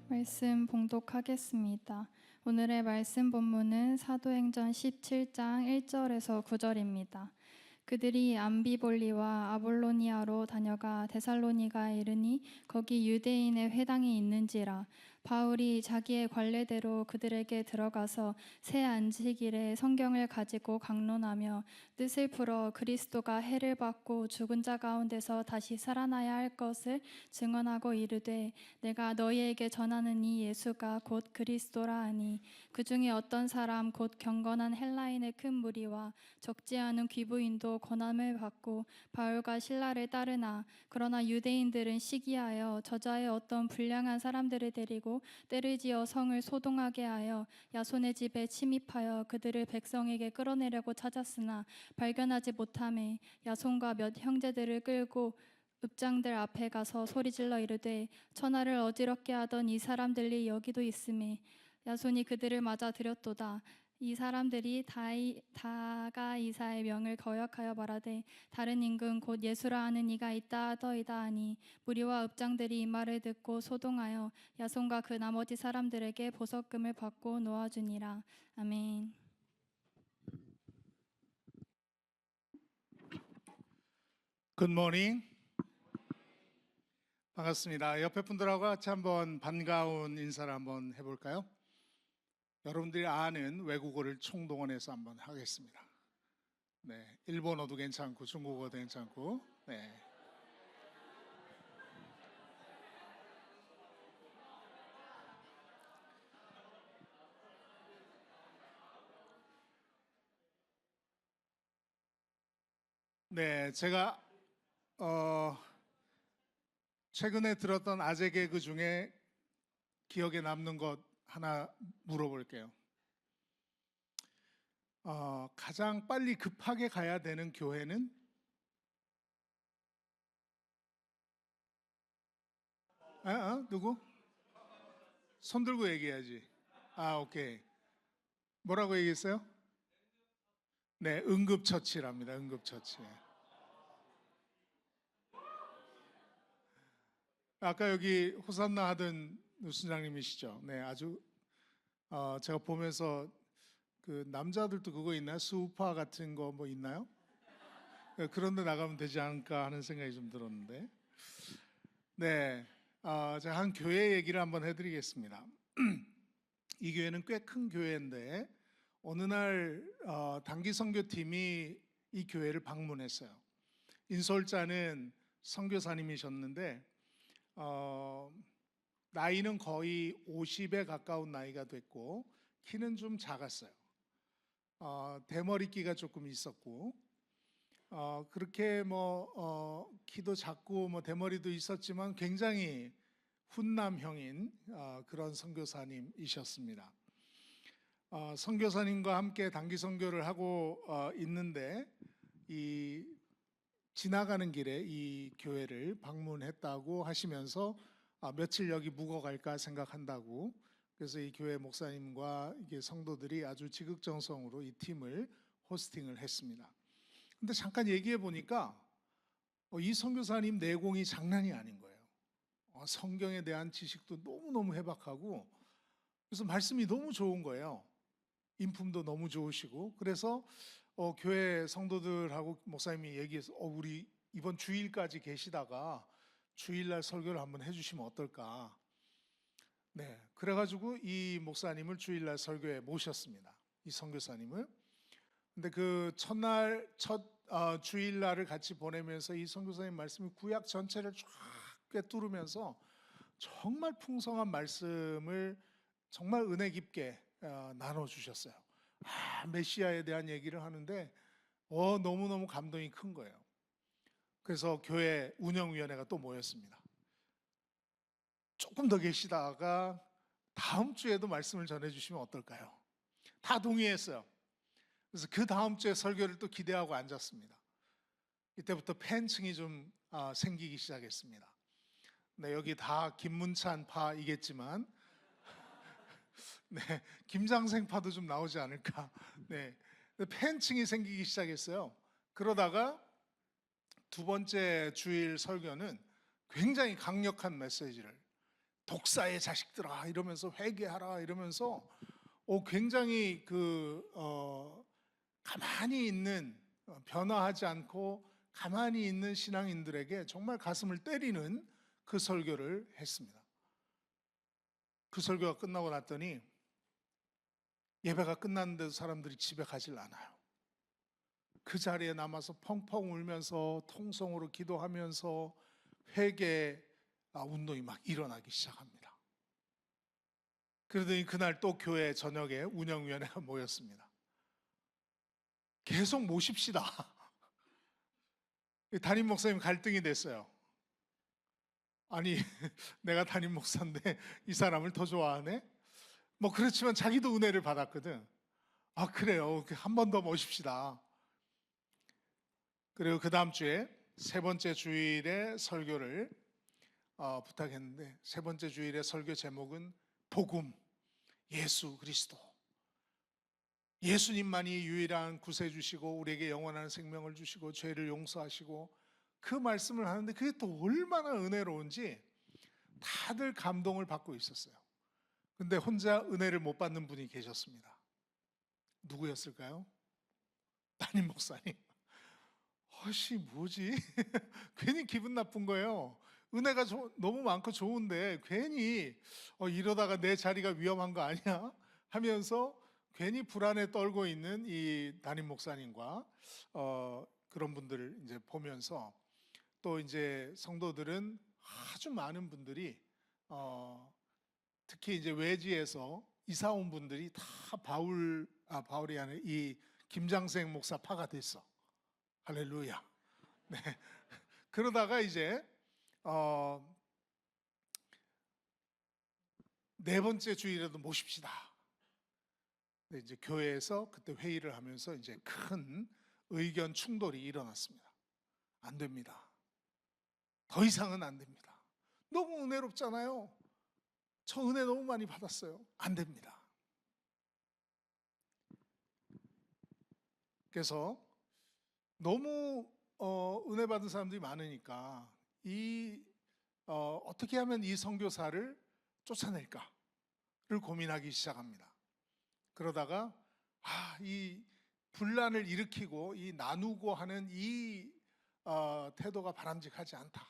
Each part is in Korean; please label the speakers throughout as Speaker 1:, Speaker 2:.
Speaker 1: 말씀 봉독하겠습니다. 오늘의 말씀 본문은 사도행전 17장 1절에서 9절입니다. 그들이 암비볼리와 아볼로니아로 다녀가 데살로니가에 이르니 거기 유대인의 회당이 있는지라. 바울이 자기의 관례대로 그들에게 들어가서 새 안식일에 성경을 가지고 강론하며 뜻을 풀어 그리스도가 해를 받고 죽은 자 가운데서 다시 살아나야 할 것을 증언하고 이르되, 내가 너희에게 전하는 이 예수가 곧 그리스도라 하니, 그 중에 어떤 사람 곧 경건한 헬라인의 큰 무리와 적지 않은 귀부인도 권함을 받고 바울과 실라를 따르나, 그러나 유대인들은 시기하여 저자의 어떤 불량한 사람들을 데리고 떼를 지어 성을 소동하게 하여 야손의 집에 침입하여 그들을 백성에게 끌어내려고 찾았으나 발견하지 못하매 야손과 몇 형제들을 끌고 읍장들 앞에 가서 소리질러 이르되, 천하를 어지럽게 하던 이 사람들이 여기도 있음에 야손이 그들을 맞아 들였도다. 이 사람들이 다가 이사의 명을 거역하여 말하되, 다른 임금 곧 예수라 하는 이가 있다 하더이다 하니, 무리와 읍장들이 이 말을 듣고 소동하여 야손과 그 나머지 사람들에게 보석금을 받고 놓아주니라. 아멘.
Speaker 2: 굿모닝. 반갑습니다. 옆에 분들하고 같이 한번 반가운 인사를 한번 해볼까요? 여러분들이 아는 외국어를 총동원해서 한번 하겠습니다. 네, 일본어도 괜찮고 중국어도 괜찮고. 네. 네, 제가 최근에 들었던 아재 개그 중에 기억에 남는 것 하나 물어볼게요. 가장 빨리 급하게 가야 되는 교회는? 누구? 손 들고 얘기해야지. 오케이. 뭐라고 얘기했어요? 네, 응급처치랍니다. 응급처치. 아까 여기 호산나 하던 누수장님이시죠? 네, 아주 제가 보면서 그 남자들도 그거 있나요? 수우파 같은 거 뭐 있나요? 네, 그런 데 나가면 되지 않을까 하는 생각이 좀 들었는데. 네, 제가 한 교회 얘기를 한번 해드리겠습니다. 이 교회는 꽤 큰 교회인데 어느 날 단기 선교팀이 이 교회를 방문했어요. 인솔자는 선교사님이셨는데 나이는 거의 50에 가까운 나이가 됐고 키는 좀 작았어요. 대머리끼가 조금 있었고 그렇게 키도 작고 대머리도 있었지만 굉장히 훈남형인 그런 선교사님이셨습니다. 선교사님과 함께 단기 선교를 하고 있는데 이 지나가는 길에 이 교회를 방문했다고 하시면서 며칠 여기 묵어갈까 생각한다고, 그래서 이 교회 목사님과 이게 성도들이 아주 지극정성으로 이 팀을 호스팅을 했습니다. 근데 잠깐 얘기해 보니까 이 선교사님 내공이 장난이 아닌 거예요. 성경에 대한 지식도 너무너무 해박하고, 그래서 말씀이 너무 좋은 거예요. 인품도 너무 좋으시고. 그래서 교회 성도들하고 목사님이 얘기해서 우리 이번 주일까지 계시다가 주일날 설교를 한번 해주시면 어떨까. 네, 그래가지고 이 목사님을 주일날 설교에 모셨습니다. 이 선교사님을. 근데 그 첫날 첫 주일날을 같이 보내면서 이 선교사님 말씀이 구약 전체를 쫙 꿰뚫으면서 정말 풍성한 말씀을 정말 은혜 깊게 나눠주셨어요. 메시아에 대한 얘기를 하는데 너무너무 감동이 큰 거예요. 그래서 교회 운영위원회가 또 모였습니다. 조금 더 계시다가 다음 주에도 말씀을 전해주시면 어떨까요? 다 동의했어요. 그래서 그 다음 주에 설교를 또 기대하고 앉았습니다. 이때부터 팬층이 좀 생기기 시작했습니다. 네, 여기 다 김문찬 파이겠지만 네, 김장생 파도 좀 나오지 않을까. 네, 팬층이 생기기 시작했어요. 그러다가 두 번째 주일 설교는 굉장히 강력한 메시지를 독사의 자식들아 이러면서 회개하라 이러면서 굉장히 가만히 있는 변화하지 않고 가만히 있는 신앙인들에게 정말 가슴을 때리는 그 설교를 했습니다. 그 설교가 끝나고 났더니 예배가 끝났는데도 사람들이 집에 가질 않아요. 그 자리에 남아서 펑펑 울면서 통성으로 기도하면서 회개 운동이 막 일어나기 시작합니다. 그러더니 그날 또 교회 저녁에 운영위원회가 모였습니다. 계속 모십시다. 담임 목사님 갈등이 됐어요. 아니 내가 담임 목사인데 이 사람을 더 좋아하네? 뭐 그렇지만 자기도 은혜를 받았거든. 아 그래요. 한 번 더 모십시다. 그리고 그 다음 주에 세 번째 주일에 설교를 부탁했는데 세 번째 주일의 설교 제목은 복음, 예수 그리스도. 예수님만이 유일한 구세주시고 우리에게 영원한 생명을 주시고 죄를 용서하시고 그 말씀을 하는데 그게 또 얼마나 은혜로운지 다들 감동을 받고 있었어요. 근데 혼자 은혜를 못 받는 분이 계셨습니다. 누구였을까요? 담임 목사님. 뭐지? 괜히 기분 나쁜 거예요. 은혜가 너무 많고 좋은데 괜히 이러다가 내 자리가 위험한 거 아니야? 하면서 괜히 불안에 떨고 있는 이 담임 목사님과 그런 분들을 이제 보면서 또 이제 성도들은 아주 많은 분들이 특히 이제 외지에서 이사 온 분들이 다 바울이 아니라 이 김장생 목사 파가 됐어. 할렐루야. 네. 그러다가 이제 네 번째 주일에도 모십시다. 네, 이제 교회에서 그때 회의를 하면서 이제 큰 의견 충돌이 일어났습니다. 안 됩니다. 더 이상은 안 됩니다. 너무 은혜롭잖아요. 저 은혜 너무 많이 받았어요. 안 됩니다. 그래서 너무 은혜 받은 사람들이 많으니까 어떻게 하면 이 선교사를 쫓아낼까를 고민하기 시작합니다. 그러다가 이 분란을 일으키고 이 나누고 하는 이 태도가 바람직하지 않다.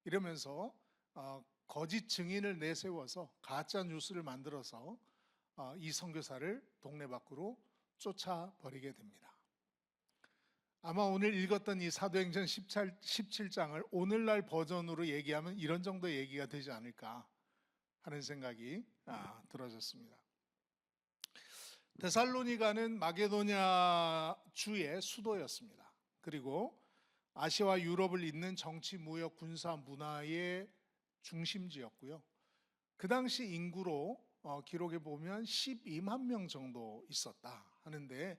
Speaker 2: 이러면서 거짓 증인을 내세워서 가짜 뉴스를 만들어서 이 선교사를 동네 밖으로 쫓아버리게 됩니다. 아마 오늘 읽었던 이 사도행전 17장을 오늘날 버전으로 얘기하면 이런 정도의 얘기가 되지 않을까 하는 생각이 들어졌습니다. 데살로니가는 마게도냐 주의 수도였습니다. 그리고 아시아와 유럽을 잇는 정치, 무역, 군사, 문화의 중심지였고요. 그 당시 인구로 기록에 보면 12만 명 정도 있었다 하는데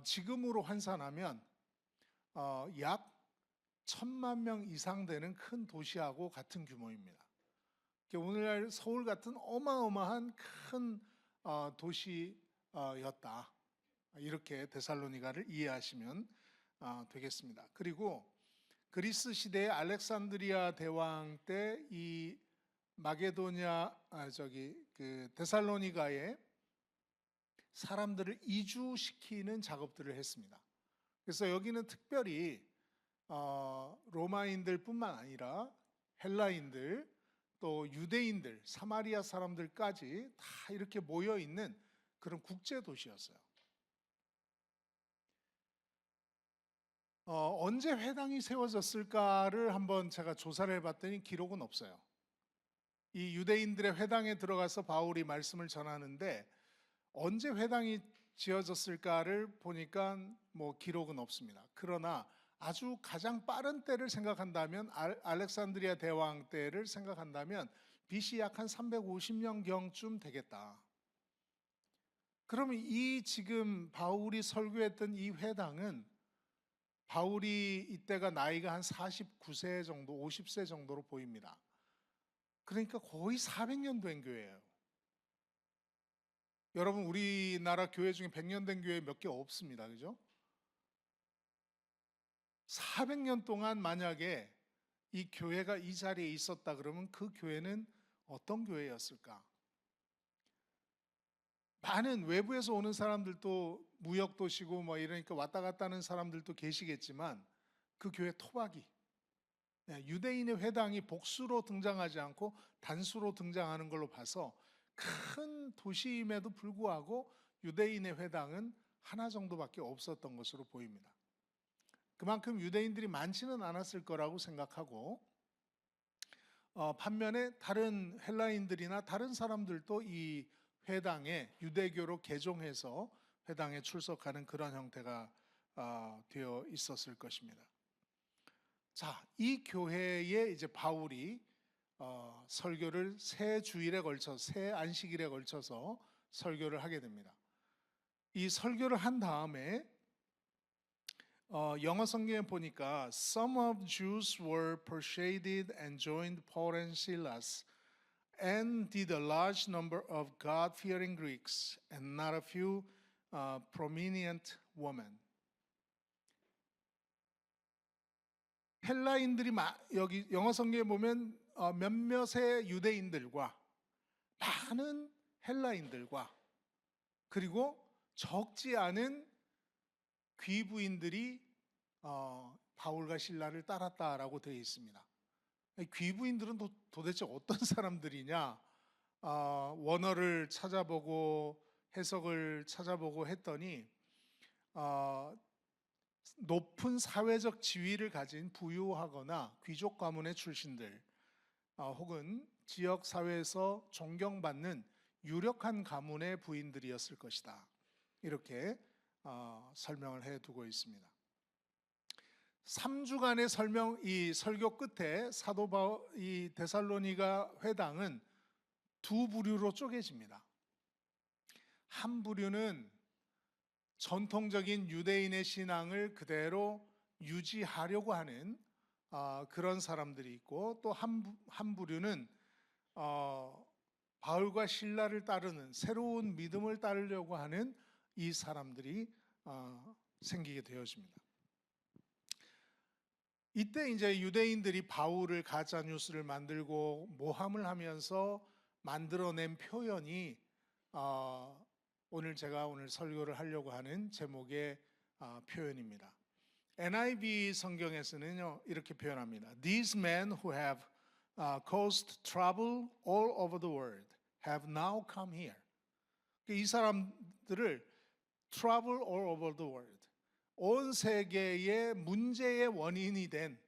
Speaker 2: 지금으로 환산하면 약 1,000만 명 이상 되는 큰 도시하고 같은 규모입니다. 오늘날 서울 같은 어마어마한 큰 도시였다. 이렇게 데살로니가를 이해하시면 되겠습니다. 그리고 그리스 시대의 알렉산드리아 대왕 때 이 마게도냐 데살로니가에 사람들을 이주시키는 작업들을 했습니다. 그래서 여기는 특별히 로마인들뿐만 아니라 헬라인들 또 유대인들, 사마리아 사람들까지 다 이렇게 모여 있는 그런 국제 도시였어요. 언제 회당이 세워졌을까를 한번 제가 조사를 해봤더니 기록은 없어요. 이 유대인들의 회당에 들어가서 바울이 말씀을 전하는데 언제 회당이 지어졌을까를 보니까 뭐 기록은 없습니다. 그러나 아주 가장 빠른 때를 생각한다면 알렉산드리아 대왕 때를 생각한다면 BC 약 한 350년경쯤 되겠다. 그러면 이 지금 바울이 설교했던 이 회당은 바울이 이때가 나이가 한 49세 정도, 50세 정도로 보입니다. 그러니까 거의 400년 된 교회예요. 여러분 우리나라 교회 중에 100년 된 교회 몇 개 없습니다. 그죠? 400년 동안 만약에 이 교회가 이 자리에 있었다 그러면 그 교회는 어떤 교회였을까? 많은 외부에서 오는 사람들도 무역 도시고 뭐 이러니까 왔다 갔다 하는 사람들도 계시겠지만 그 교회 토박이, 유대인의 회당이 복수로 등장하지 않고 단수로 등장하는 걸로 봐서 큰 도시임에도 불구하고 유대인의 회당은 하나 정도밖에 없었던 것으로 보입니다. 그만큼 유대인들이 많지는 않았을 거라고 생각하고, 반면에 다른 헬라인들이나 다른 사람들도 이 회당에 유대교로 개종해서 회당에 출석하는 그런 형태가 되어 있었을 것입니다. 자, 이 교회에 이제 바울이 설교를 세 주일에 걸쳐, 세 안식일에 걸쳐서 설교를 하게 됩니다. 이 설교를 한 다음에 영어 성경에 보니까 Some of Jews were persuaded and joined Paul and Silas and did a large number of God-fearing Greeks and not a few prominent women. 헬라인들이 여기 영어 성경에 보면 몇몇의 유대인들과 많은 헬라인들과 그리고 적지 않은 귀부인들이 바울과 실라를 따랐다라고 되어 있습니다. 귀부인들은 도대체 어떤 사람들이냐? 원어를 찾아보고 해석을 찾아보고 했더니 높은 사회적 지위를 가진 부유하거나 귀족 가문의 출신들, 혹은 지역 사회에서 존경받는 유력한 가문의 부인들이었을 것이다. 이렇게 설명을 해두고 있습니다. 3주간의 이 설교 끝에 사도 이 데살로니가 회당은 두 부류로 쪼개집니다. 한 부류는 전통적인 유대인의 신앙을 그대로 유지하려고 하는 그런 사람들이 있고, 또 한 부류는 바울과 실라를 따르는 새로운 믿음을 따르려고 하는 이 사람들이 생기게 되어집니다. 이때 이제 유대인들이 바울을 가짜 뉴스를 만들고 모함을 하면서 만들어낸 표현이 오늘 제가 설교를 하려고 하는 제목의 표현입니다. NIV 성경에서는요 이렇게 표현합니다. These men who have caused trouble all over the world have now come here. 이 사람들을 trouble all over the world, 온 세계의 문제의 원인이 된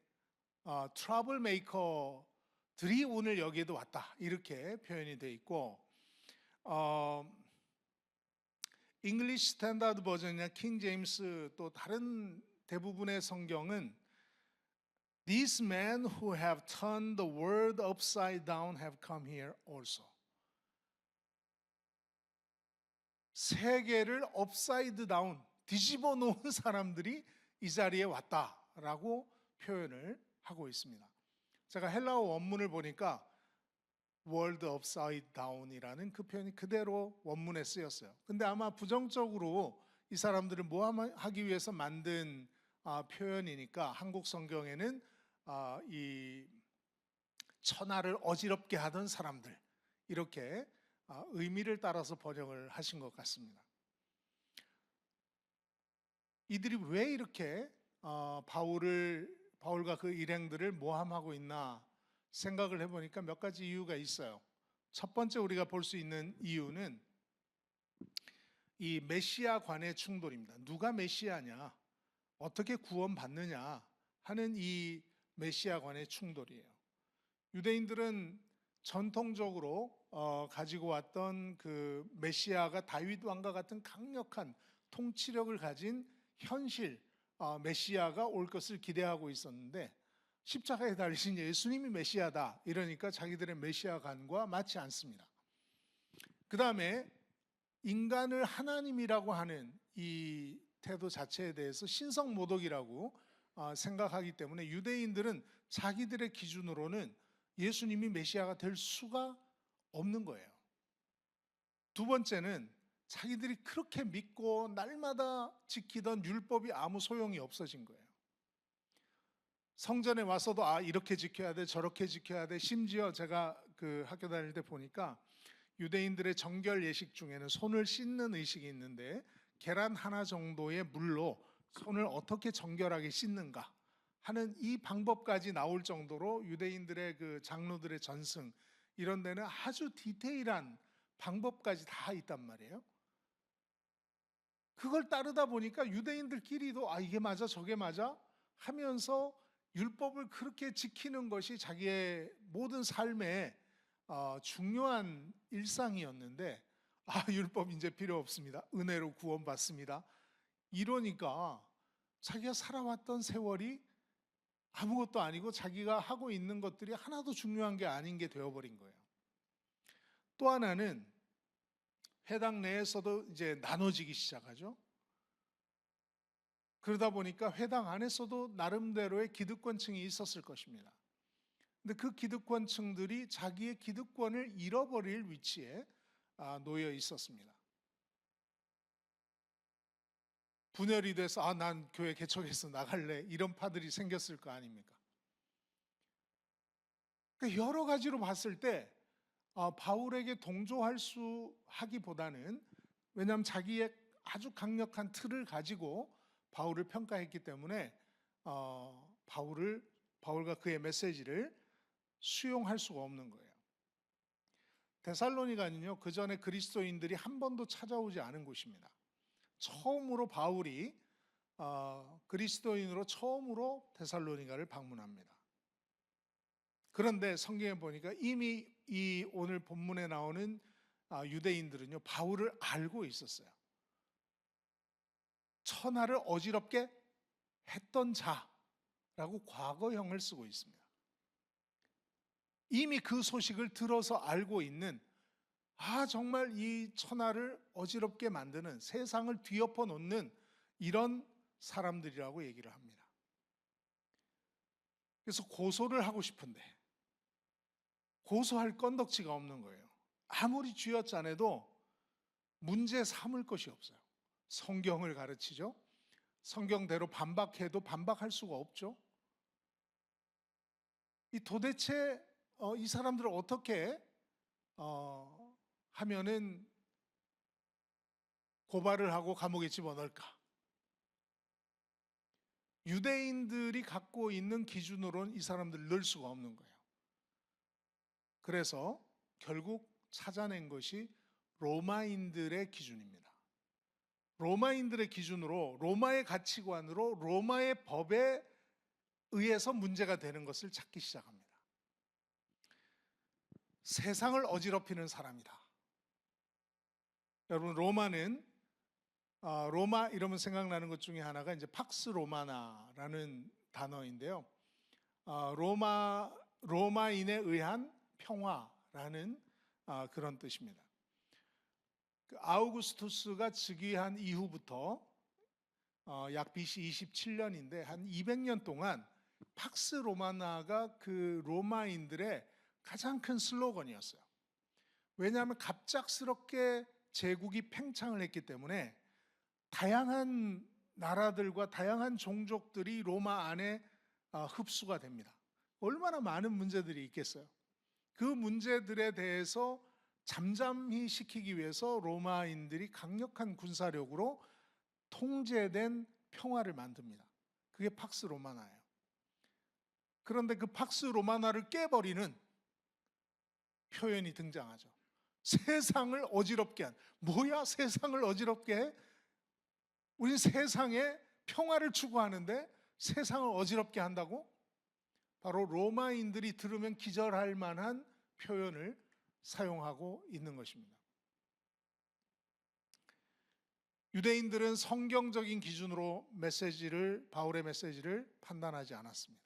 Speaker 2: 트러블 메이커들이 오늘 여기에도 왔다, 이렇게 표현이 되어 있고, 잉글리시 스탠다드 버전이나 킹 제임스 또 다른 대부분의 성경은 These men who have turned the world upside down have come here also. 세계를 업사이드 다운, 뒤집어 놓은 사람들이 이 자리에 왔다라고 표현을 하고 있습니다. 제가 헬라어 원문을 보니까 world upside down이라는 그 표현이 그대로 원문에 쓰였어요. 근데 아마 부정적으로 이 사람들을 모함하기 위해서 만든 표현이니까 한국 성경에는 이 천하를 어지럽게 하던 사람들, 이렇게 의미를 따라서 번역을 하신 것 같습니다. 이들이 왜 이렇게 바울과 그 일행들을 모함하고 있나 생각을 해보니까 몇 가지 이유가 있어요. 첫 번째 우리가 볼 수 있는 이유는 이 메시아 관의 충돌입니다. 누가 메시아냐, 어떻게 구원받느냐 하는 이 메시아 관의 충돌이에요. 유대인들은 전통적으로 가지고 왔던 그 메시아가 다윗 왕과 같은 강력한 통치력을 가진 현실 메시아가 올 것을 기대하고 있었는데, 십자가에 달리신 예수님이 메시아다 이러니까 자기들의 메시아관과 맞지 않습니다. 그 다음에 인간을 하나님이라고 하는 이 태도 자체에 대해서 신성모독이라고 생각하기 때문에 유대인들은 자기들의 기준으로는 예수님이 메시아가 될 수가 없는 거예요. 두 번째는 자기들이 그렇게 믿고 날마다 지키던 율법이 아무 소용이 없어진 거예요. 성전에 와서도 이렇게 지켜야 돼, 저렇게 지켜야 돼. 심지어 제가 그 학교 다닐 때 보니까 유대인들의 정결 예식 중에는 손을 씻는 의식이 있는데 계란 하나 정도의 물로 손을 어떻게 정결하게 씻는가 하는 이 방법까지 나올 정도로 유대인들의 그 장로들의 전승 이런 데는 아주 디테일한 방법까지 다 있단 말이에요. 그걸 따르다 보니까 유대인들끼리도 이게 맞아 저게 맞아 하면서 율법을 그렇게 지키는 것이 자기의 모든 삶의 중요한 일상이었는데 율법 이제 필요 없습니다. 은혜로 구원받습니다. 이러니까 자기가 살아왔던 세월이 아무것도 아니고 자기가 하고 있는 것들이 하나도 중요한 게 아닌 게 되어버린 거예요. 또 하나는 회당 내에서도 이제 나눠지기 시작하죠. 그러다 보니까 회당 안에서도 나름대로의 기득권층이 있었을 것입니다. 근데 그 기득권층들이 자기의 기득권을 잃어버릴 위치에 놓여 있었습니다. 분열이 돼서 난 교회 개척해서 나갈래 이런 파들이 생겼을 거 아닙니까? 그러니까 여러 가지로 봤을 때 바울에게 동조할 수 하기보다는 왜냐하면 자기의 아주 강력한 틀을 가지고 바울을 평가했기 때문에 바울과 그의 메시지를 수용할 수가 없는 거예요. 데살로니가는요, 그 전에 그리스도인들이 한 번도 찾아오지 않은 곳입니다. 처음으로 바울이 그리스도인으로 처음으로 데살로니가를 방문합니다. 그런데 성경에 보니까 이미 이 오늘 본문에 나오는 유대인들은요, 바울을 알고 있었어요. 천하를 어지럽게 했던 자라고 과거형을 쓰고 있습니다. 이미 그 소식을 들어서 알고 있는 정말 이 천하를 어지럽게 만드는 세상을 뒤엎어 놓는 이런 사람들이라고 얘기를 합니다. 그래서 고소를 하고 싶은데 고소할 건덕지가 없는 거예요. 아무리 쥐어짜내도 문제 삼을 것이 없어요. 성경을 가르치죠. 성경대로 반박해도 반박할 수가 없죠. 도대체 이 사람들을 어떻게 하면은 고발을 하고 감옥에 집어넣을까? 유대인들이 갖고 있는 기준으로는 이 사람들을 넣을 수가 없는 거예요. 그래서 결국 찾아낸 것이 로마인들의 기준입니다. 로마인들의 기준으로, 로마의 가치관으로, 로마의 법에 의해서 문제가 되는 것을 찾기 시작합니다. 세상을 어지럽히는 사람이다. 여러분, 로마는 로마 이러면 생각나는 것 중에 하나가 이제 팍스 로마나라는 단어인데요. 로마인에 의한 평화라는 그런 뜻입니다. 아우구스투스가 즉위한 이후부터 약 BC 27년인데 한 200년 동안 팍스 로마나가 그 로마인들의 가장 큰 슬로건이었어요. 왜냐하면 갑작스럽게 제국이 팽창을 했기 때문에 다양한 나라들과 다양한 종족들이 로마 안에 흡수가 됩니다. 얼마나 많은 문제들이 있겠어요. 그 문제들에 대해서 잠잠히 시키기 위해서 로마인들이 강력한 군사력으로 통제된 평화를 만듭니다. 그게 팍스 로마나예요. 그런데 그 팍스 로마나를 깨버리는 표현이 등장하죠. 세상을 어지럽게 한. 뭐야 세상을 어지럽게 해? 우린 세상에 평화를 추구하는데 세상을 어지럽게 한다고? 바로 로마인들이 들으면 기절할 만한 표현을 사용하고 있는 것입니다. 유대인들은 성경적인 기준으로 바울의 메시지를 판단하지 않았습니다.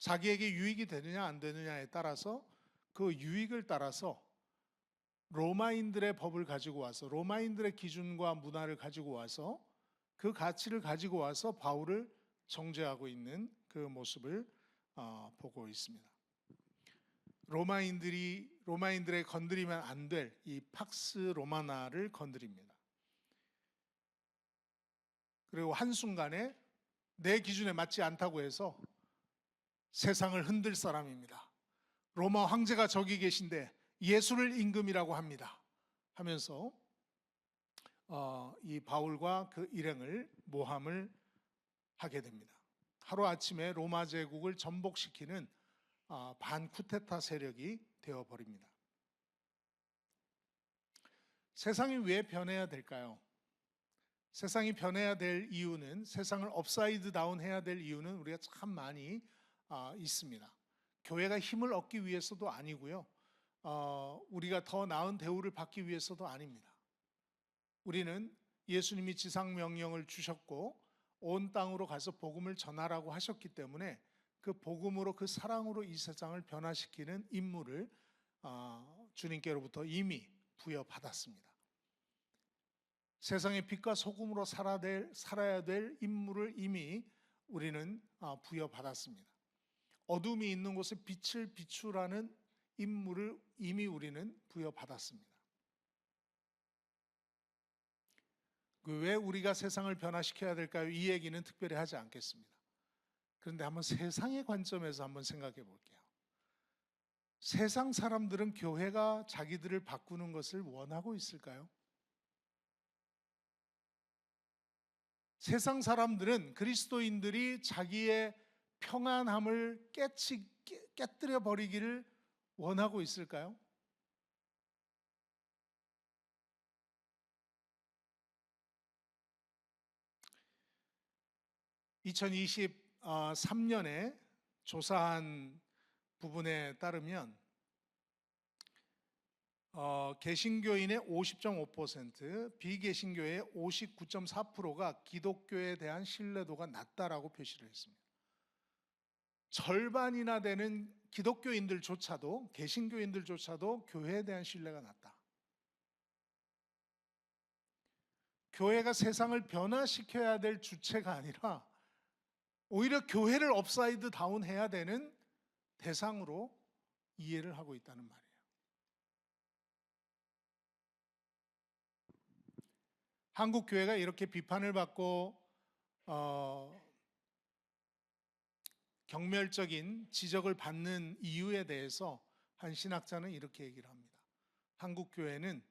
Speaker 2: 자기에게 유익이 되느냐 안 되느냐에 따라서 그 유익을 따라서 로마인들의 법을 가지고 와서 로마인들의 기준과 문화를 가지고 와서 그 가치를 가지고 와서 바울을 정죄하고 있는 그 모습을 보고 있습니다. 로마인들의 건드리면 안 될 이 팍스 로마나를 건드립니다. 그리고 한순간에 내 기준에 맞지 않다고 해서 세상을 흔들 사람입니다. 로마 황제가 저기 계신데 예수를 임금이라고 합니다 하면서 이 바울과 그 일행을 모함을 하게 됩니다. 하루아침에 로마 제국을 전복시키는 반쿠데타 세력이 되어버립니다. 세상이 왜 변해야 될까요? 세상이 변해야 될 이유는, 세상을 업사이드 다운 해야 될 이유는 우리가 참 많이 있습니다. 교회가 힘을 얻기 위해서도 아니고요, 우리가 더 나은 대우를 받기 위해서도 아닙니다. 우리는 예수님이 지상 명령을 주셨고 온 땅으로 가서 복음을 전하라고 하셨기 때문에 그 복음으로, 그 사랑으로 이 세상을 변화시키는 임무를 주님께로부터 이미 부여받았습니다. 세상의 빛과 소금으로 살아야 될 임무를 이미 우리는 부여받았습니다. 어둠이 있는 곳에 빛을 비추라는 임무를 이미 우리는 부여받았습니다. 왜 우리가 세상을 변화시켜야 될까요? 이 얘기는 특별히 하지 않겠습니다. 그런데 한번 세상의 관점에서 한번 생각해 볼게요. 세상 사람들은 교회가 자기들을 바꾸는 것을 원하고 있을까요? 세상 사람들은 그리스도인들이 자기의 평안함을 깨뜨려 버리기를 원하고 있을까요? (2023년에) 조사한 부분에 따르면 개신교인의 50.5%, 비개신교의 59.4%가 기독교에 대한 신뢰도가 낮다라고 표시를 했습니다. 절반이나 되는 기독교인들조차도, 개신교인들조차도 교회에 대한 신뢰가 낮다. 교회가 세상을 변화시켜야 될 주체가 아니라 오히려 교회를 업사이드 다운 해야 되는 대상으로 이해를 하고 있다는 말이에요. 한국 교회가 이렇게 비판을 받고 경멸적인 지적을 받는 이유에 대해서 한 신학자는 이렇게 얘기를 합니다. 한국 교회는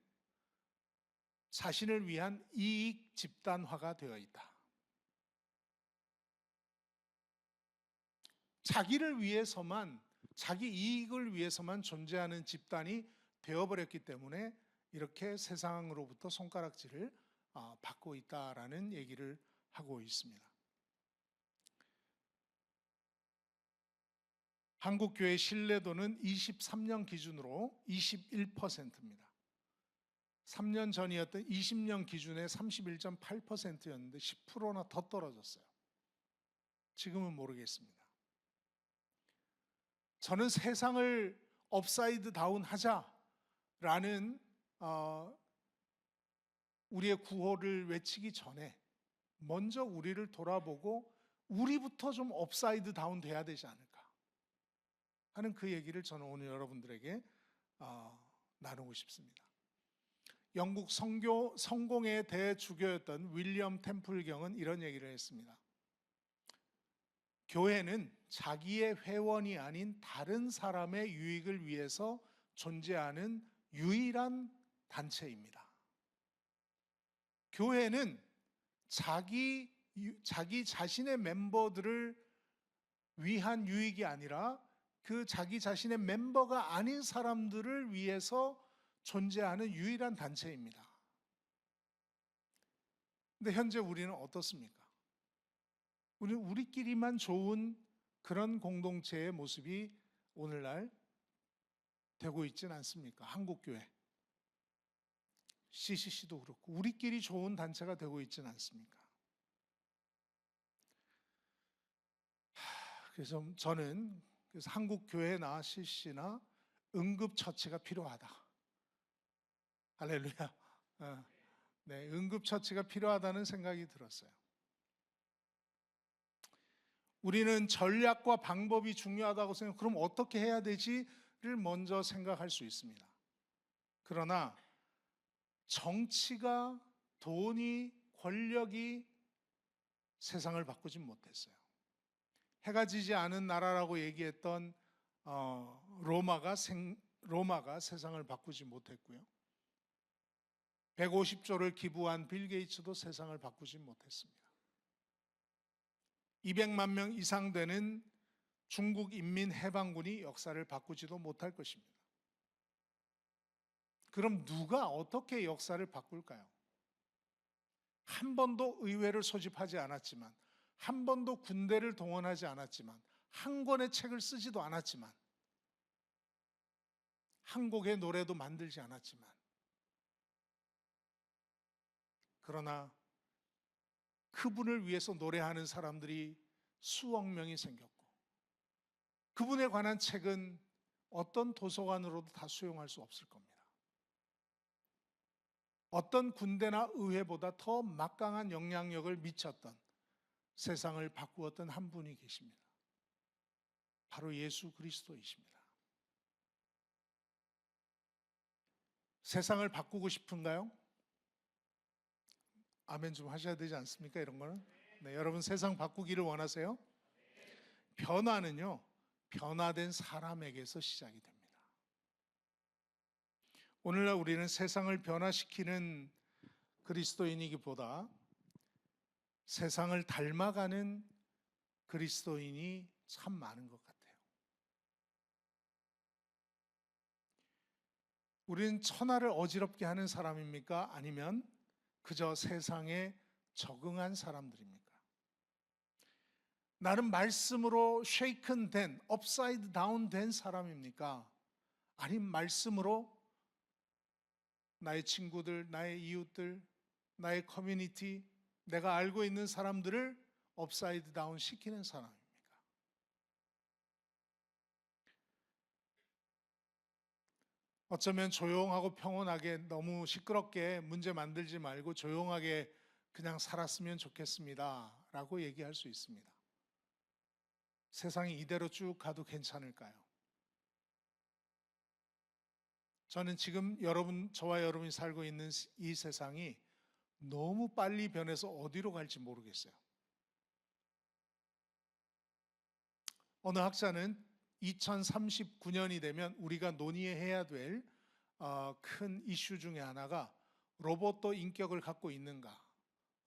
Speaker 2: 자신을 위한 이익 집단화가 되어 있다. 자기를 위해서만, 자기 이익을 위해서만 존재하는 집단이 되어버렸기 때문에 이렇게 세상으로부터 손가락질을 받고 있다라는 얘기를 하고 있습니다. 한국교회 신뢰도는 23년 기준으로 21%입니다. 3년 전이었던 20년 기준에 31.8%였는데 10%나 더 떨어졌어요. 지금은 모르겠습니다. 저는 세상을 업사이드 다운 하자라는 우리의 구호를 외치기 전에 먼저 우리를 돌아보고 우리부터 좀 업사이드 다운 돼야 되지 않을까 하는 그 얘기를 저는 오늘 여러분들에게 나누고 싶습니다. 영국 성공의 대주교였던 윌리엄 템플경은 이런 얘기를 했습니다. 교회는 자기의 회원이 아닌 다른 사람의 유익을 위해서 존재하는 유일한 단체입니다. 교회는 자기 자신의 멤버들을 위한 유익이 아니라 그 자기 자신의 멤버가 아닌 사람들을 위해서 존재하는 유일한 단체입니다. 근데 현재 우리는 어떻습니까? 우리는 우리끼리만 좋은 그런 공동체의 모습이 오늘날 되고 있지는 않습니까? 한국교회, CCC도 그렇고 우리끼리 좋은 단체가 되고 있지는 않습니까? 그래서 저는 한국교회나 CCC나 응급처치가 필요하다. 할렐루야. 네, 응급처치가 필요하다는 생각이 들었어요. 우리는 전략과 방법이 중요하다고 생각해요. 그럼 어떻게 해야 되지를 먼저 생각할 수 있습니다. 그러나 정치가, 돈이, 권력이 세상을 바꾸진 못했어요. 해가 지지 않은 나라라고 얘기했던 로마가 세상을 바꾸지 못했고요. 150조를 기부한 빌 게이츠도 세상을 바꾸지 못했습니다. 200만 명 이상 되는 중국 인민해방군이 역사를 바꾸지도 못할 것입니다. 그럼 누가 어떻게 역사를 바꿀까요? 한 번도 의회를 소집하지 않았지만, 한 번도 군대를 동원하지 않았지만, 한 권의 책을 쓰지도 않았지만, 한 곡의 노래도 만들지 않았지만, 그러나 그분을 위해서 노래하는 사람들이 수억 명이 생겼고, 그분에 관한 책은 어떤 도서관으로도 다 수용할 수 없을 겁니다. 어떤 군대나 의회보다 더 막강한 영향력을 미쳤던, 세상을 바꾸었던 한 분이 계십니다. 바로 예수 그리스도이십니다. 세상을 바꾸고 싶은가요? 아멘 좀 하셔야 되지 않습니까? 이런 거는. 네, 여러분 세상 바꾸기를 원하세요? 변화는요, 변화된 사람에게서 시작이 됩니다. 오늘날 우리는 세상을 변화시키는 그리스도인이기보다 세상을 닮아가는 그리스도인이 참 많은 것 같아요. 우리는 천하를 어지럽게 하는 사람입니까? 아니면 그저 세상에 적응한 사람들입니까? 나는 말씀으로 쉐이큰 된, 업사이드 다운 된 사람입니까? 아니면 말씀으로 나의 친구들, 나의 이웃들, 나의 커뮤니티, 내가 알고 있는 사람들을 업사이드 다운 시키는 사람입니까? 어쩌면 조용하고 평온하게 너무 시끄럽게 문제 만들지 말고 조용하게 그냥 살았으면 좋겠습니다 라고 얘기할 수 있습니다. 세상이 이대로 쭉 가도 괜찮을까요? 저는 지금 저와 여러분이 살고 있는 이 세상이 너무 빨리 변해서 어디로 갈지 모르겠어요. 어느 학자는 2039년이 되면 우리가 논의해야 될 큰 이슈 중에 하나가 로봇도 인격을 갖고 있는가,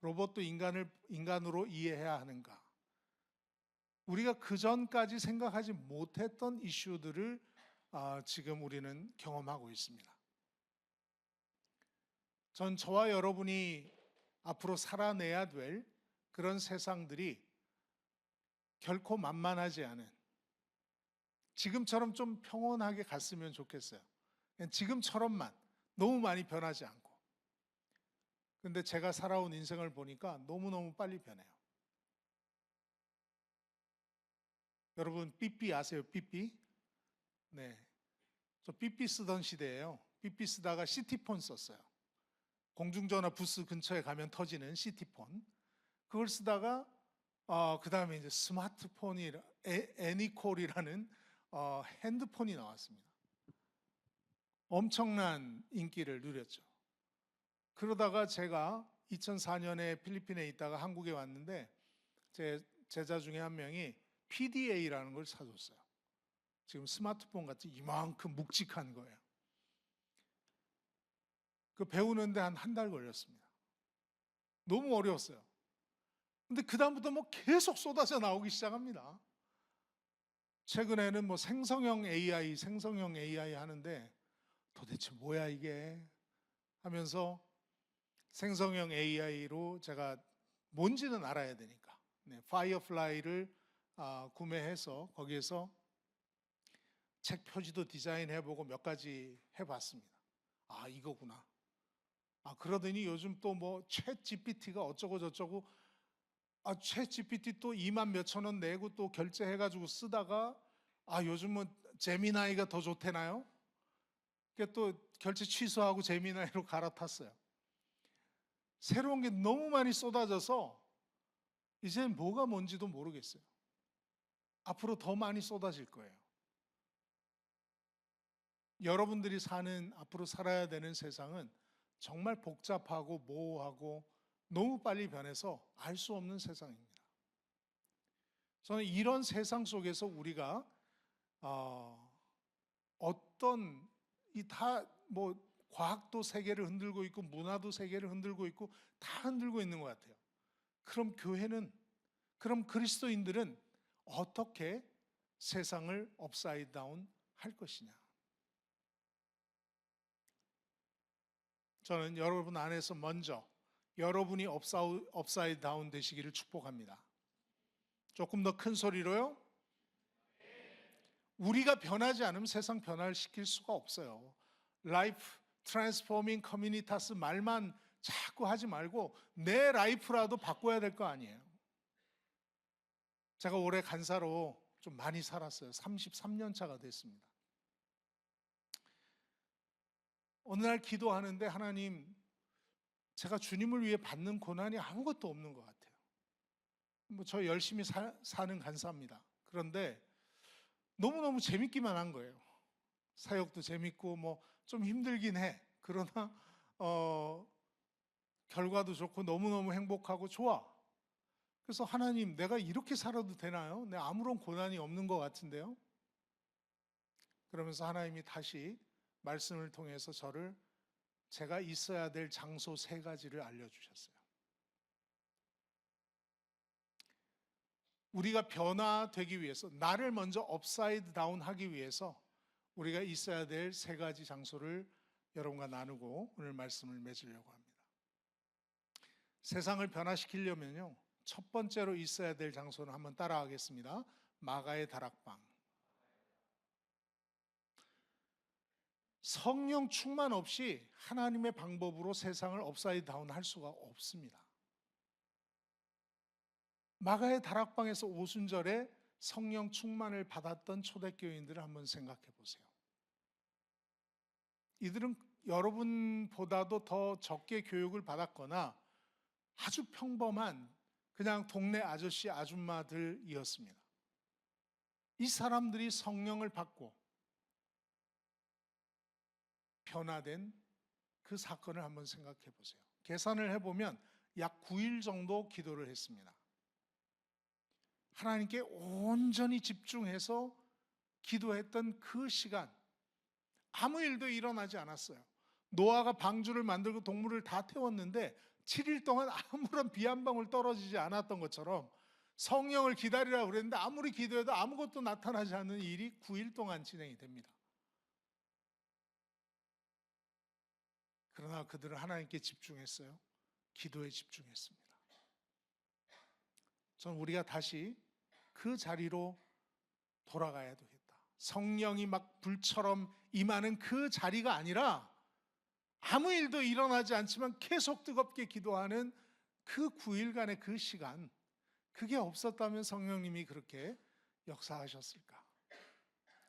Speaker 2: 로봇도 인간으로 이해해야 하는가. 우리가 그 전까지 생각하지 못했던 이슈들을 지금 우리는 경험하고 있습니다. 전 저와 여러분이 앞으로 살아내야 될 그런 세상들이 결코 만만하지 않은, 지금처럼 좀 평온하게 갔으면 좋겠어요. 지금처럼만, 너무 많이 변하지 않고. 근데 제가 살아온 인생을 보니까 너무너무 빨리 변해요. 여러분 삐삐 아세요? 삐삐? 네, 저 삐삐 쓰던 시대예요. 삐삐 쓰다가 시티폰 썼어요. 공중전화 부스 근처에 가면 터지는 시티폰. 그걸 쓰다가 그 다음에 이제 스마트폰이 애니콜이라는 핸드폰이 나왔습니다. 엄청난 인기를 누렸죠. 그러다가 제가 2004년에 필리핀에 있다가 한국에 왔는데 제 제자 중에 한 명이 PDA라는 걸 사줬어요. 지금 스마트폰 같이 이만큼 묵직한 거예요. 그 배우는데 한 달 걸렸습니다. 너무 어려웠어요. 근데 그다음부터 뭐 계속 쏟아져 나오기 시작합니다. 최근에는 뭐 생성형 AI 하는데 도대체 뭐야 이게 하면서 생성형 AI로 제가 뭔지는 알아야 되니까 파이어플라이를 구매해서 거기에서 책 표지도 디자인해보고 몇 가지 해봤습니다. 이거구나. 그러더니 요즘 또 뭐 챗 GPT가 어쩌고 저쩌고, 챗 GPT 또 2만 몇천 원 내고 또 결제해가지고 쓰다가 요즘은 제미나이가 더 좋대나요? 그러니까 또 결제 취소하고 제미나이로 갈아탔어요. 새로운 게 너무 많이 쏟아져서 이제 뭐가 뭔지도 모르겠어요. 앞으로 더 많이 쏟아질 거예요. 여러분들이 앞으로 살아야 되는 세상은 정말 복잡하고 모호하고 너무 빨리 변해서 알 수 없는 세상입니다. 저는 이런 세상 속에서 우리가 어떤 이 다 뭐 과학도 세계를 흔들고 있고 문화도 세계를 흔들고 있고 다 흔들고 있는 것 같아요. 그럼 그리스도인들은 어떻게 세상을 업사이드 다운 할 것이냐? 저는 여러분 안에서 먼저 여러분이 업사이드 다운 되시기를 축복합니다. 조금 더 큰 소리로요. 우리가 변하지 않으면 세상 변화를 시킬 수가 없어요. 라이프 트랜스포밍 커뮤니타스 말만 자꾸 하지 말고 내 라이프라도 바꿔야 될 거 아니에요. 제가 올해 간사로 좀 많이 살았어요. 33년 차가 됐습니다. 어느 날 기도하는데 하나님, 제가 주님을 위해 받는 고난이 아무것도 없는 것 같아요. 저 열심히 사는 간사입니다. 그런데 너무너무 재밌기만 한 거예요. 사역도 재밌고 좀 힘들긴 해. 그러나 결과도 좋고 너무너무 행복하고 좋아. 그래서 하나님, 내가 이렇게 살아도 되나요? 내 아무런 고난이 없는 것 같은데요. 그러면서 하나님이 다시 말씀을 통해서 제가 있어야 될 장소 3가지를 알려주셨어요. 우리가 변화되기 위해서, 나를 먼저 업사이드 다운 하기 위해서 우리가 있어야 될 3가지 장소를 여러분과 나누고 오늘 말씀을 맺으려고 합니다. 세상을 변화시키려면요, 첫 번째로 있어야 될 장소는 한번 따라하겠습니다. 마가의 다락방. 성령 충만 없이 하나님의 방법으로 세상을 업사이드 다운 할 수가 없습니다. 마가의 다락방에서 오순절에 성령 충만을 받았던 초대교인들을 한번 생각해 보세요. 이들은 여러분보다도 더 적게 교육을 받았거나 아주 평범한 그냥 동네 아저씨 아줌마들이었습니다. 이 사람들이 성령을 받고 변화된 그 사건을 한번 생각해 보세요. 계산을 해보면 약 9일 정도 기도를 했습니다. 하나님께 온전히 집중해서 기도했던 그 시간, 아무 일도 일어나지 않았어요. 노아가 방주를 만들고 동물을 다 태웠는데 7일 동안 아무런 비 한 방울 떨어지지 않았던 것처럼 성령을 기다리라고 그랬는데 아무리 기도해도 아무것도 나타나지 않는 일이 9일 동안 진행이 됩니다. 그러나 그들은 하나님께 집중했어요. 기도에 집중했습니다. 전 우리가 다시 그 자리로 돌아가야 되겠다. 성령이 막 불처럼 임하는 그 자리가 아니라 아무 일도 일어나지 않지만 계속 뜨겁게 기도하는 그 9일간의 그 시간, 그게 없었다면 성령님이 그렇게 역사하셨을까?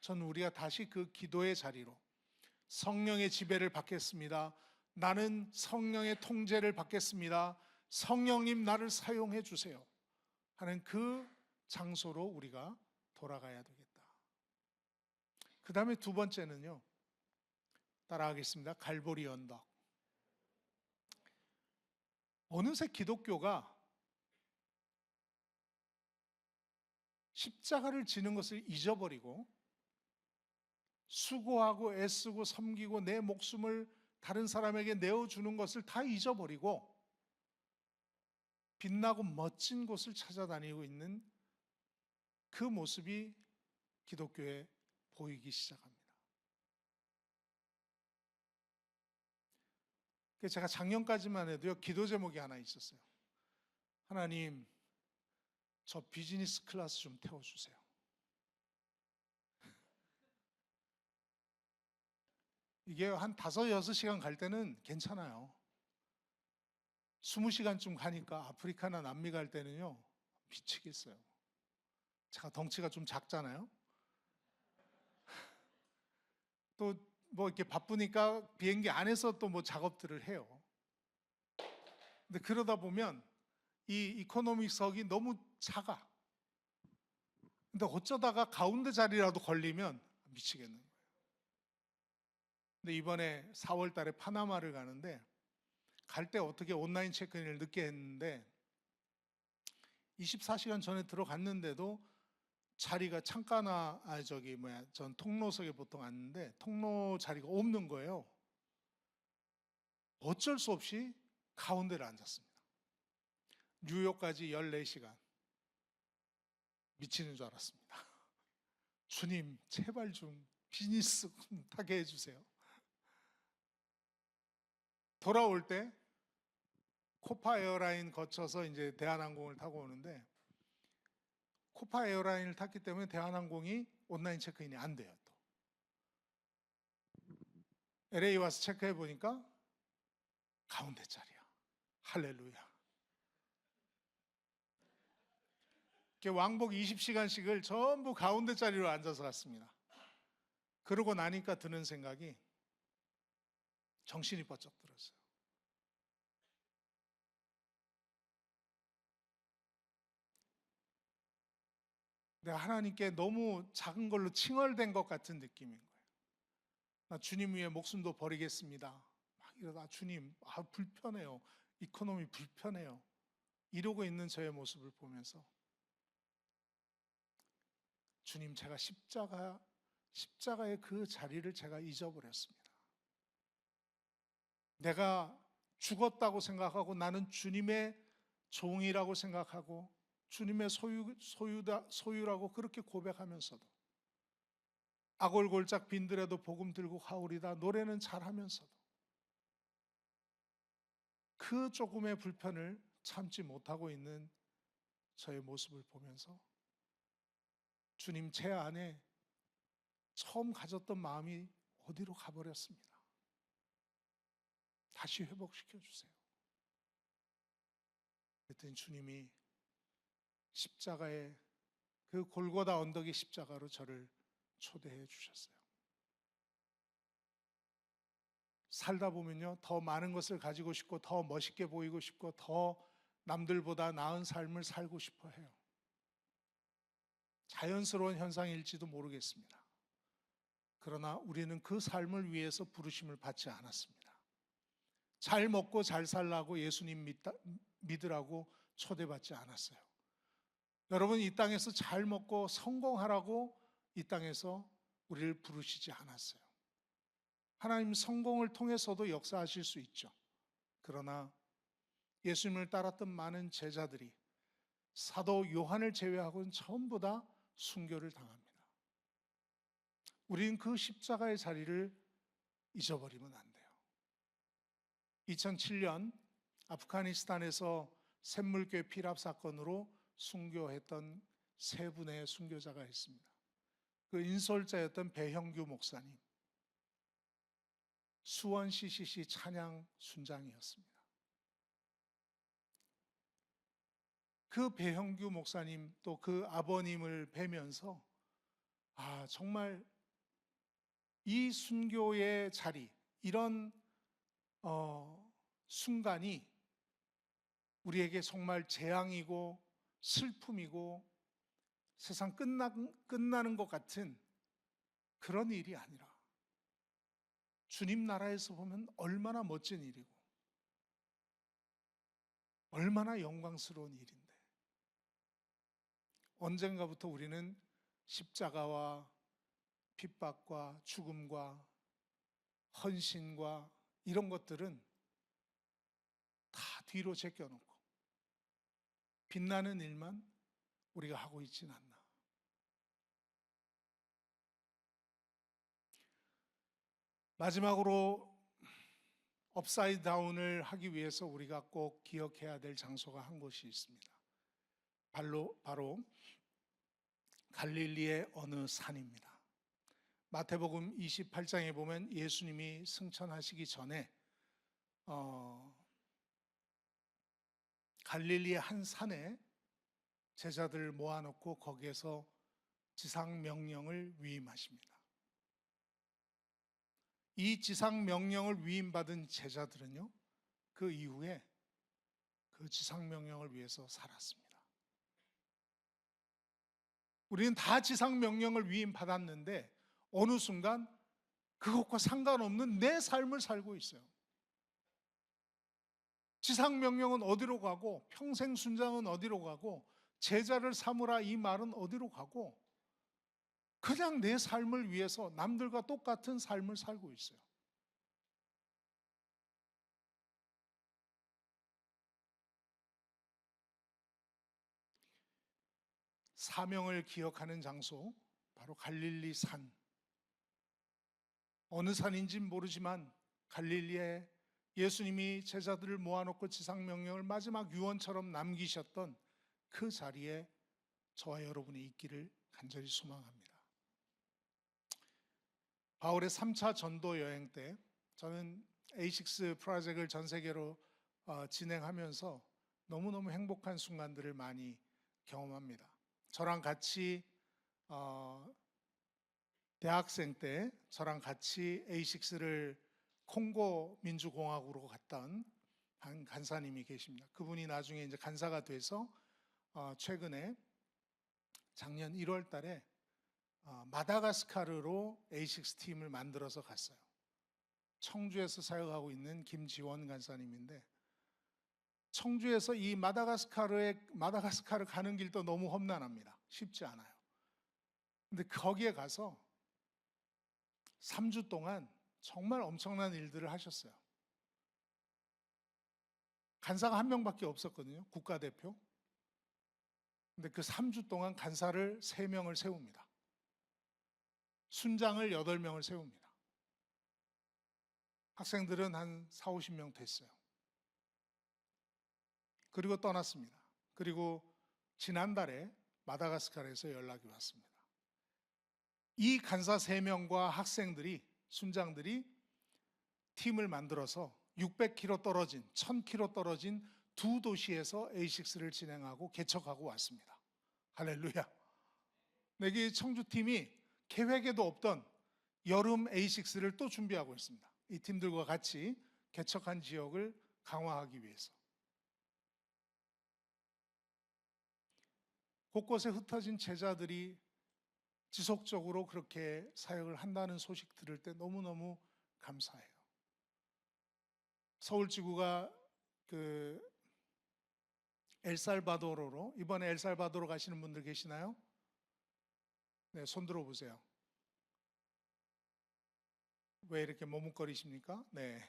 Speaker 2: 저는 우리가 다시 그 기도의 자리로 성령의 지배를 받겠습니다. 나는 성령의 통제를 받겠습니다. 성령님 나를 사용해 주세요 하는 그 장소로 우리가 돌아가야 되겠다. 그 다음에 2번째는요, 따라하겠습니다. 갈보리 언덕. 어느새 기독교가 십자가를 지는 것을 잊어버리고 수고하고 애쓰고 섬기고 내 목숨을 다른 사람에게 내어주는 것을 다 잊어버리고 빛나고 멋진 곳을 찾아다니고 있는 그 모습이 기독교에 보이기 시작합니다. 제가 작년까지만 해도요, 기도 제목이 하나 있었어요. 하나님, 저 비즈니스 클래스 좀 태워주세요. 이게 한 5-6시간 갈 때는 괜찮아요. 20시간쯤 가니까 아프리카나 남미 갈 때는요, 미치겠어요. 제가 덩치가 좀 작잖아요. 또 이렇게 바쁘니까 비행기 안에서 또 작업들을 해요. 근데 그러다 보면 이 이코노미석이 너무 작아. 근데 어쩌다가 가운데 자리라도 걸리면 미치겠는 거예요. 근데 이번에 4월 달에 파나마를 가는데 갈 때 어떻게 온라인 체크인을 늦게 했는데 24시간 전에 들어갔는데도 자리가 창가나 전 통로석에 보통 앉는데 통로 자리가 없는 거예요. 어쩔 수 없이 가운데를 앉았습니다. 뉴욕까지 14시간 미치는 줄 알았습니다. 주님, 제발 좀 비즈니스 타게 해주세요. 돌아올 때 코파 에어라인 거쳐서 이제 대한항공을 타고 오는데, 코파 에어라인을 탔기 때문에 대한항공이 온라인 체크인이 안 돼요. 또 LA 와서 체크해 보니까 가운데 자리야. 할렐루야. 왕복 20시간씩을 전부 가운데 자리로 앉아서 갔습니다. 그러고 나니까 드는 생각이, 정신이 번쩍 들었어요. 내가 하나님께 너무 작은 걸로 칭얼댄 것 같은 느낌인 거예요. 나 주님 위해 목숨도 버리겠습니다. 막 이러다 주님, 불편해요. 이코노미 불편해요. 이러고 있는 저의 모습을 보면서, 주님, 제가 십자가의 그 자리를 제가 잊어버렸습니다. 내가 죽었다고 생각하고 나는 주님의 종이라고 생각하고 주님의 소유라고 그렇게 고백하면서도, 아골골짝 빈들에도 복음 들고 가오리다 노래는 잘하면서도 그 조금의 불편을 참지 못하고 있는 저의 모습을 보면서, 주님, 제 안에 처음 가졌던 마음이 어디로 가버렸습니다. 다시 회복시켜 주세요. 그랬더니 주님이 십자가의 그 골고다 언덕의 십자가로 저를 초대해 주셨어요. 살다 보면요, 더 많은 것을 가지고 싶고 더 멋있게 보이고 싶고 더 남들보다 나은 삶을 살고 싶어 해요. 자연스러운 현상일지도 모르겠습니다. 그러나 우리는 그 삶을 위해서 부르심을 받지 않았습니다. 잘 먹고 잘 살라고 예수님 믿으라고 초대받지 않았어요. 여러분, 이 땅에서 잘 먹고 성공하라고 이 땅에서 우리를 부르시지 않았어요. 하나님 성공을 통해서도 역사하실 수 있죠. 그러나 예수님을 따랐던 많은 제자들이 사도 요한을 제외하고는 전부 다 순교를 당합니다. 우리는 그 십자가의 자리를 잊어버리면 안 돼요. 2007년 아프가니스탄에서 샘물교회 피랍 사건으로 순교했던 세 분의 순교자가 있습니다. 그 인솔자였던 배형규 목사님, 수원 CCC 찬양 순장이었습니다. 그 배형규 목사님 또 그 아버님을 뵈면서, 정말 이 순교의 자리, 이런 순간이 우리에게 정말 재앙이고 슬픔이고 세상 끝나는 것 같은 그런 일이 아니라, 주님 나라에서 보면 얼마나 멋진 일이고 얼마나 영광스러운 일인데, 언젠가부터 우리는 십자가와 핍박과 죽음과 헌신과 이런 것들은 다 뒤로 제껴놓고 빛나는 일만 우리가 하고 있진 않나. 마지막으로 업사이드 다운을 하기 위해서 우리가 꼭 기억해야 될 장소가 한 곳이 있습니다. 바로 갈릴리의 어느 산입니다. 마태복음 28장에 보면 예수님이 승천하시기 전에 갈릴리의 한 산에 제자들을 모아놓고 거기에서 지상명령을 위임하십니다. 이 지상명령을 위임받은 제자들은요, 그 이후에 그 지상명령을 위해서 살았습니다. 우리는 다 지상명령을 위임받았는데 어느 순간 그것과 상관없는 내 삶을 살고 있어요. 지상명령은 어디로 가고 평생 순장은 어디로 가고 제자를 삼으라 이 말은 어디로 가고 그냥 내 삶을 위해서 남들과 똑같은 삶을 살고 있어요. 사명을 기억하는 장소, 바로 갈릴리 산. 어느 산인지는 모르지만 갈릴리에 예수님이 제자들을 모아놓고 지상명령을 마지막 유언처럼 남기셨던 그 자리에 저와 여러분이 있기를 간절히 소망합니다. 바울의 3차 전도 여행 때 저는 A6 프로젝트를 전 세계로 진행하면서 너무너무 행복한 순간들을 많이 경험합니다. 저랑 같이 대학생 때 저랑 같이 A6를 콩고 민주공화국으로 갔던 한 간사님이 계십니다. 그분이 나중에 이제 간사가 돼서 최근에 작년 1월 달에 마다가스카르로 A6 팀을 만들어서 갔어요. 청주에서 사역하고 있는 김지원 간사님인데, 청주에서 이 마다가스카르 가는 길도 너무 험난합니다. 쉽지 않아요. 근데 거기에 가서 3주 동안 정말 엄청난 일들을 하셨어요. 간사가 한 명밖에 없었거든요. 국가대표. 근데 그 3주 동안 간사를 3명을 세웁니다. 순장을 8명을 세웁니다. 학생들은 한 4, 50명 됐어요. 그리고 떠났습니다. 그리고 지난달에 마다가스카르에서 연락이 왔습니다. 이 간사 3명과 학생들이, 순장들이 팀을 만들어서 600km 떨어진, 1000km 떨어진 두 도시에서 A6를 진행하고 개척하고 왔습니다. 할렐루야. 내게 청주팀이 계획에도 없던 여름 A6를 또 준비하고 있습니다. 이 팀들과 같이 개척한 지역을 강화하기 위해서. 곳곳에 흩어진 제자들이 지속적으로 그렇게 사역을 한다는 소식 들을 때 너무너무 감사해요. 서울지구가 엘살바도르로, 이번에 엘살바도르 가시는 분들 계시나요? 네, 손 들어보세요. 왜 이렇게 머뭇거리십니까? 네.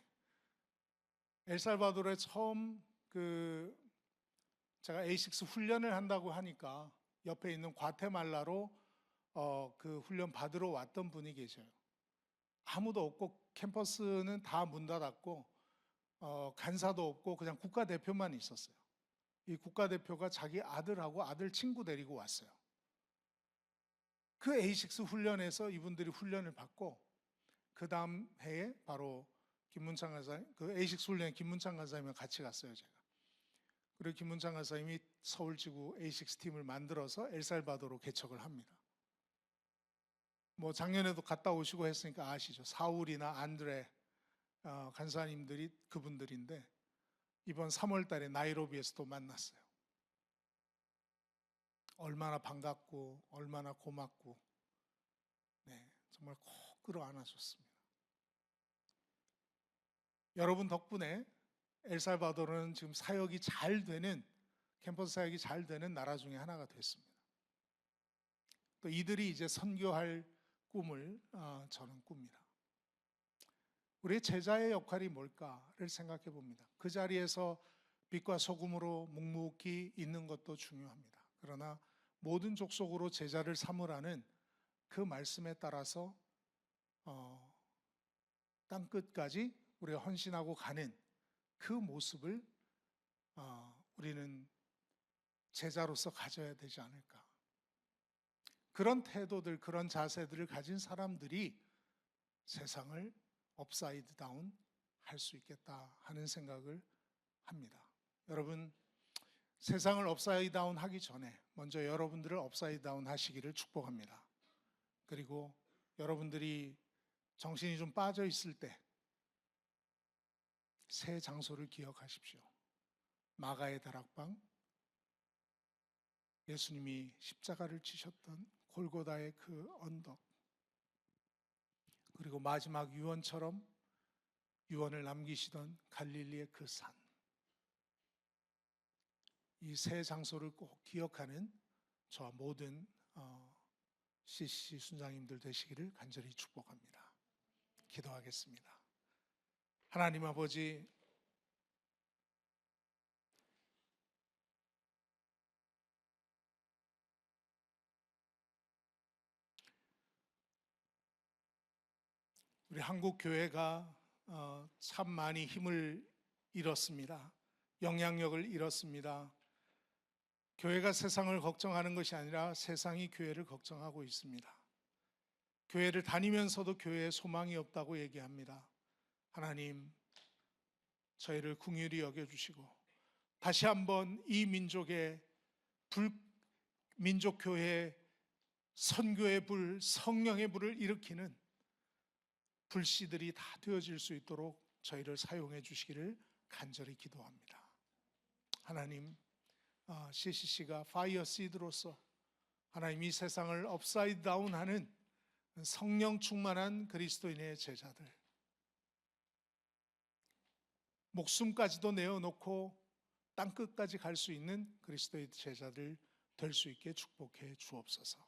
Speaker 2: 엘살바도르에 처음 제가 A6 훈련을 한다고 하니까 옆에 있는 과테말라로 그 훈련 받으러 왔던 분이 계셔요. 아무도 없고 캠퍼스는 다 문 닫았고 간사도 없고 그냥 국가대표만 있었어요. 이 국가대표가 자기 아들하고 아들 친구 데리고 왔어요. 그 A6 훈련에서 이분들이 훈련을 받고 그 다음 해에 바로 김문창 간사님, 그 A6 훈련에 김문창 간사님과 같이 갔어요, 제가. 그리고 김문창 간사님이 서울지구 A6 팀을 만들어서 엘살바도르로 개척을 합니다. 뭐 작년에도 갔다 오시고 했으니까 아시죠? 사울이나 안드레 간사님들이 그분들인데 이번 3월 달에 나이로비에서 또 만났어요. 얼마나 반갑고 얼마나 고맙고, 네, 정말 콕 끌어안아줬습니다. 여러분 덕분에 엘살바도르는 지금 사역이 잘 되는, 캠퍼스 사역이 잘 되는 나라 중에 하나가 됐습니다. 또 이들이 이제 선교할 꿈을 저는 꿉니다. 우리의 제자의 역할이 뭘까를 생각해 봅니다. 그 자리에서 빛과 소금으로 묵묵히 있는 것도 중요합니다. 그러나 모든 족속으로 제자를 삼으라는 그 말씀에 따라서 땅끝까지 우리가 헌신하고 가는 그 모습을 우리는 제자로서 가져야 되지 않을까. 그런 태도들, 그런 자세들을 가진 사람들이 세상을 업사이드 다운 할 수 있겠다 하는 생각을 합니다. 여러분, 세상을 업사이드 다운 하기 전에 먼저 여러분들을 업사이드 다운 하시기를 축복합니다. 그리고 여러분들이 정신이 좀 빠져 있을 때 새 장소를 기억하십시오. 마가의 다락방, 예수님이 십자가를 지셨던 골고다의 그 언덕, 그리고 마지막 유언처럼 유언을 남기시던 갈릴리의 그 산, 이 세 장소를 꼭 기억하는 저와 모든 CC 순장님들 되시기를 간절히 축복합니다. 기도하겠습니다. 하나님 아버지, 우리 한국 교회가 참 많이 힘을 잃었습니다. 영향력을 잃었습니다. 교회가 세상을 걱정하는 것이 아니라 세상이 교회를 걱정하고 있습니다. 교회를 다니면서도 교회에 소망이 없다고 얘기합니다. 하나님, 저희를 긍휼히 여겨주시고 다시 한번 이 민족의 민족교회 선교의 불, 성령의 불을 일으키는 불씨들이 다 되어질 수 있도록 저희를 사용해 주시기를 간절히 기도합니다. 하나님, CCC가 파이어 시드로서 하나님 이 세상을 업사이드 다운하는 성령 충만한 그리스도인의 제자들, 목숨까지도 내어놓고 땅끝까지 갈 수 있는 그리스도의 제자들 될 수 있게 축복해 주옵소서.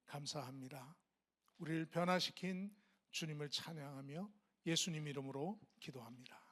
Speaker 2: 감사합니다. 우리를 변화시킨 주님을 찬양하며 예수님 이름으로 기도합니다.